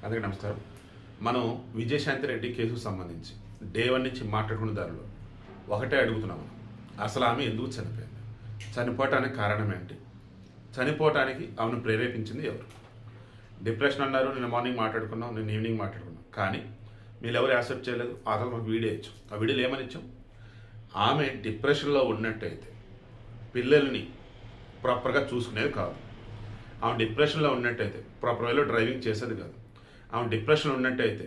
అందరికీ నమస్కారం. మనం విజయశాంతి రెడ్డి కేసుకు సంబంధించి డే 1 నుంచి మాట్లాడుకున్న దారిలో ఒకటే అడుగుతున్నాము. అసలు ఆమె ఎందుకు చనిపోయింది? చనిపోవటానికి కారణం ఏంటి? చనిపోవటానికి ఆమెను ప్రేరేపించింది ఎవరు? డిప్రెషన్ అన్నారు, నిన్న మార్నింగ్ మాట్లాడుకున్నాం, నిన్న ఈవినింగ్ మాట్లాడుకున్నాం. కానీ మీరు ఎవరు యాక్సెప్ట్ చేయలేదు. అసలు మాకు వీడియో ఇచ్చాం. ఆ వీడియోలో ఏమని ఇచ్చాం? ఆమె డిప్రెషన్లో ఉన్నట్టయితే పిల్లల్ని ప్రాపర్గా చూసుకునేది కాదు. ఆమె డిప్రెషన్లో ఉన్నట్టయితే ప్రాపర్ వేలో డ్రైవింగ్ చేసేది కాదు. ఆమె డిప్రెషన్లో ఉన్నట్టయితే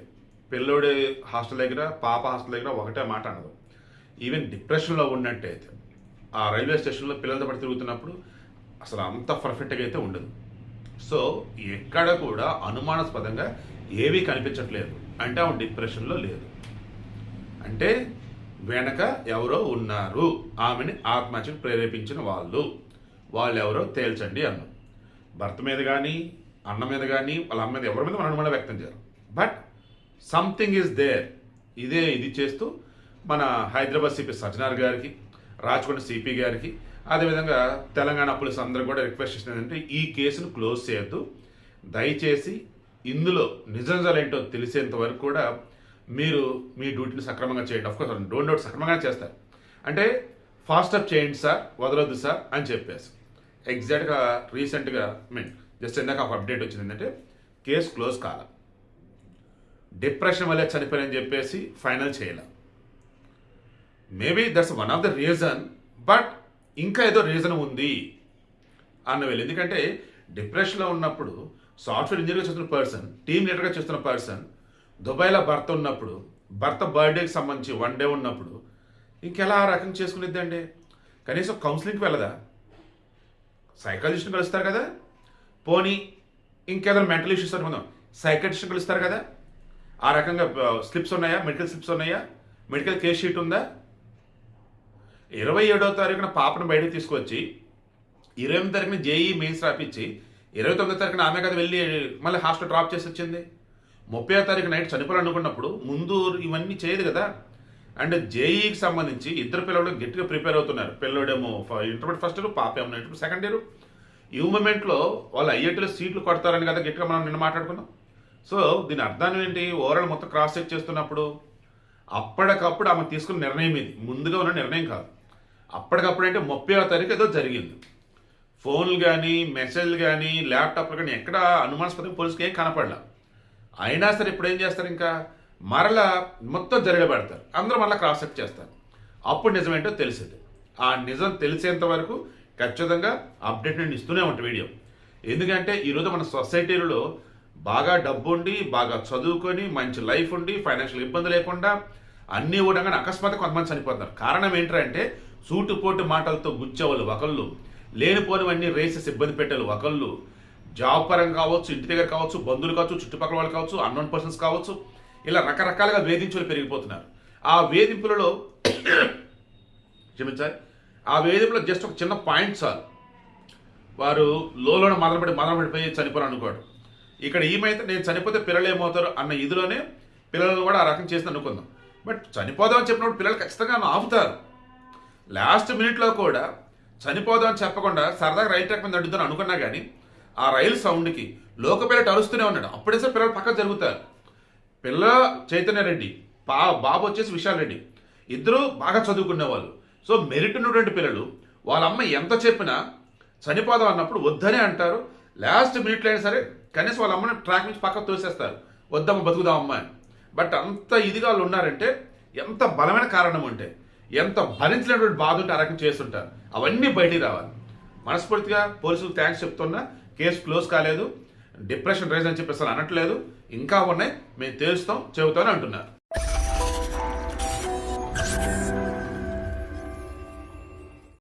పిల్లోడి హాస్టల్ దగ్గర, పాప హాస్టల్ దగ్గర ఒకటే మాట అనదు. ఈవెన్ డిప్రెషన్లో ఉన్నట్టయితే ఆ రైల్వే స్టేషన్లో పిల్లలతో పాటు తిరుగుతున్నప్పుడు అసలు అంత పర్ఫెక్ట్గా అయితే ఉండదు. సో ఎక్కడ కూడా అనుమానాస్పదంగా ఏవీ కనిపించట్లేదు అంటే ఆమె డిప్రెషన్లో లేదు, అంటే వెనక ఎవరో ఉన్నారు. ఆమెని ఆత్మహత్యకు ప్రేరేపించిన వాళ్ళు ఎవరో తేల్చండి అన్నారు. భర్త మీద కానీ, అన్న మీద కానీ, వాళ్ళ అమ్మ మీద, ఎవరి మీద మన అనుమానం వ్యక్తం చేయరు. But something is there. ఇది చేస్తూ మన హైదరాబాద్ సిపి సజ్జనార్ గారికి, రాచకొండ సిపి గారికి, అదేవిధంగా తెలంగాణ పోలీసు అందరూ కూడా రిక్వెస్ట్ చేసింది ఏంటంటే ఈ కేసును క్లోజ్ చేయొద్దు. దయచేసి ఇందులో నిజాలేంటో తెలిసేంత వరకు కూడా మీరు మీ డ్యూటీని సక్రమంగా చేయండి. అఫ్కోర్స్ డోంట్ డౌట్ సక్రమంగానే చేస్తారు. అంటే ఫాస్ట్ అప్ చేయండి సార్, వదలొద్దు సార్ అని చెప్పేసి ఎగ్జాక్ట్గా రీసెంట్గా జస్ట్ ఇందాక ఒక అప్డేట్ వచ్చింది ఏంటంటే కేసు క్లోజ్ కాల, డిప్రెషన్ వల్లే చనిపోయారని చెప్పేసి ఫైనల్ చేయలే. Maybe that's one of the reason, but ఇంకా ఏదో రీజన్ ఉంది అన్న వెళ్ళి. ఎందుకంటే డిప్రెషన్లో ఉన్నప్పుడు సాఫ్ట్వేర్ ఇంజనీర్గా చేస్తున్న పర్సన్, టీమ్ లీడర్గా చేస్తున్న పర్సన్, దుబాయ్లో భర్త ఉన్నప్పుడు, భర్త బర్త్డేకి సంబంధించి 1 డే ఉన్నప్పుడు ఇంకెలా ఆ రకం చేసుకునేద్దండి? కనీసం కౌన్సిలింగ్కి వెళ్ళదా? సైకాలజిస్ట్ని కలుస్తారు కదా, పోనీ ఇంకేదైనా మెంటల్ ఇష్యూస్ అనుకుందాం, సైకాట్రిస్ట్ని కలుస్తారు కదా. ఆ రకంగా స్లిప్స్ ఉన్నాయా? మెడికల్ స్లిప్స్ ఉన్నాయా? మెడికల్ కేస్ షీట్ ఉందా? 27వ తారీఖున పాపను బయటకు తీసుకొచ్చి 28వ తారీఖున జేఈ మెయిన్స్ రాపించి 29వ తారీఖున ఆమె కదా వెళ్ళి మళ్ళీ హాస్టల్ డ్రాప్ చేసి వచ్చింది. 30వ తారీఖు నైట్ చనిపోవాలనుకున్నప్పుడు ముందు ఇవన్నీ చేయదు కదా. అండ్ జేఈకి సంబంధించి ఇద్దరు పిల్లలు గట్టిగా ప్రిపేర్ అవుతున్నారు. పిల్లడేమో ఇంటర్మీడియట్ ఫస్ట్ ఇయర్, పాప ఏమో ఇంటర్మీడియట్ సెకండ్ ఇయర్. ఈ మూమెంట్లో వాళ్ళు ఐఐటీలో సీట్లు కొడతారని కదా గట్టిగా మనం నిన్న మాట్లాడుకున్నాం. సో దీని అర్థం ఏంటి? ఓవరాల్ మొత్తం క్రాస్ చెక్ చేస్తున్నప్పుడు అప్పటికప్పుడు ఆమె తీసుకున్న నిర్ణయం ఇది, ముందుగా ఉన్న నిర్ణయం కాదు. అప్పటికప్పుడు అంటే 30వ తారీఖు ఏదో జరిగింది. ఫోన్లు కానీ, మెసేజ్లు కానీ, ల్యాప్టాప్లు కానీ ఎక్కడ అనుమానాస్పదంగా పోలీసుకి ఏం కనపడలా. అయినా సరే ఇప్పుడు ఏం చేస్తారు? ఇంకా మరలా మొత్తం జరగబెడతారు, అందరూ మళ్ళీ క్రాస్ చెక్ చేస్తారు. అప్పుడు నిజమేంటో తెలిసింది. ఆ నిజం తెలిసేంత వరకు ఖచ్చితంగా అప్డేట్ నేను ఇస్తూనే ఉంటాను వీడియో. ఎందుకంటే ఈరోజు మన సొసైటీలో బాగా డబ్బు ఉండి, బాగా చదువుకొని, మంచి లైఫ్ ఉండి, ఫైనాన్షియల్ ఇబ్బంది లేకుండా అన్నీ కూడా అకస్మాత్తుగా కొంతమంది చనిపోతున్నారు. కారణం ఏంటంటే సూటుపోటు మాటలతో గుచ్చేవాళ్ళు ఒకళ్ళు, లేనిపోనివన్నీ రేసెస్ ఇబ్బంది పెట్టేవాళ్ళు ఒకళ్ళు, జాబ్ పరంగా కావచ్చు, ఇంటి దగ్గర కావచ్చు, బంధువులు కావచ్చు, చుట్టుపక్కల వాళ్ళు కావచ్చు, అన్నోన్ పర్సన్స్ కావచ్చు, ఇలా రకరకాలుగా వేధించులు పెరిగిపోతున్నారు. ఆ వేధింపులలో క్షమించాలి, ఆ వేధింపులో జస్ట్ ఒక చిన్న పాయింట్ చాలు, వారు లోన మదనపడిపోయి చనిపోవాలనుకోడు. ఇక్కడ ఏమైతే నేను చనిపోతే పిల్లలు ఏమవుతారు అన్న ఇదిలోనే పిల్లలను కూడా ఆ రకం చేసి అనుకుందాం. బట్ చనిపోదామని చెప్పినప్పుడు పిల్లలు ఖచ్చితంగా ఆపుతారు. లాస్ట్ మినిట్లో కూడా చనిపోదామని చెప్పకుండా సరదాగా రైట్ ట్రాక్ మీద అడ్డుతాను అనుకున్నా కానీ ఆ రైలు సౌండ్కి లోక పిల్లలు అరుస్తూనే ఉన్నాడు. అప్పుడే సార్ పిల్లలు పక్కన జరుగుతారు. పిల్ల చైతన్య రెడ్డి, బాబు వచ్చేసి విశాల్ రెడ్డి, ఇద్దరు బాగా చదువుకునే వాళ్ళు. సో మెరిట్ ఉన్నటువంటి పిల్లలు వాళ్ళ అమ్మ ఎంత చెప్పినా చనిపోదాం అన్నప్పుడు వద్దనే అంటారు. లాస్ట్ మినిట్లో అయినా సరే కనీసం వాళ్ళ అమ్మని ట్రాక్ నుంచి పక్కకు తోసేస్తారు, వద్దమ్మ బతుకుదాం అమ్మ అని. బట్ అంత ఇదిగా వాళ్ళు ఉన్నారంటే ఎంత బలమైన కారణం ఉంటే, ఎంత భరించినటువంటి బాధ ఉంటే ఆ రకం చేస్తుంటారు. అవన్నీ బయటికి రావాలి. మనస్ఫూర్తిగా పోలీసులకు థ్యాంక్స్ చెప్తున్నా. కేసు క్లోజ్ కాలేదు, డిప్రెషన్ రైజ్ అని చెప్పేసి అనట్లేదు, ఇంకా ఉన్నాయి, మేము తెలుస్తాం చెబుతామని అంటున్నారు.